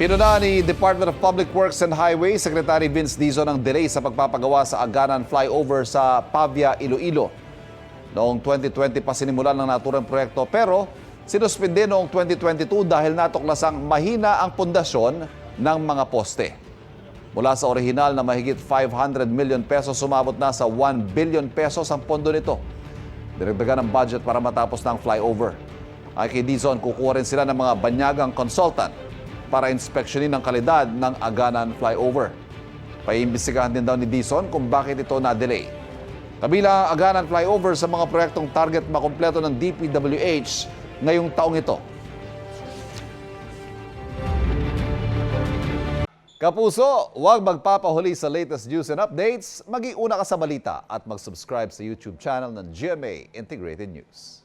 Pinuna ni Department of Public Works and Highways Secretary Vince Dizon ang delay sa pagpapagawa sa Aganan Flyover sa Pavia, Iloilo. Noong 2020 pa sinimulan ng naturang proyekto pero sinuspinde noong 2022 dahil natuklasang mahina ang pundasyon ng mga poste. Mula sa orihinal na mahigit 500 million pesos, sumabot na sa 1 billion pesos ang pondo nito. Dinagdagan ang budget para matapos ng flyover. Ay kay Dizon, kukuha rin sila ng mga banyagang consultant para inspeksyonin ang kalidad ng Aganan Flyover. Paiimbestigahan din daw ni Dizon kung bakit ito na-delay. Kabila ang Aganan Flyover sa mga proyektong target makumpleto ng DPWH ngayong taong ito. Kapuso, huwag magpapahuli sa latest news and updates. Mag-iuna ka sa balita at mag-subscribe sa YouTube channel ng GMA Integrated News.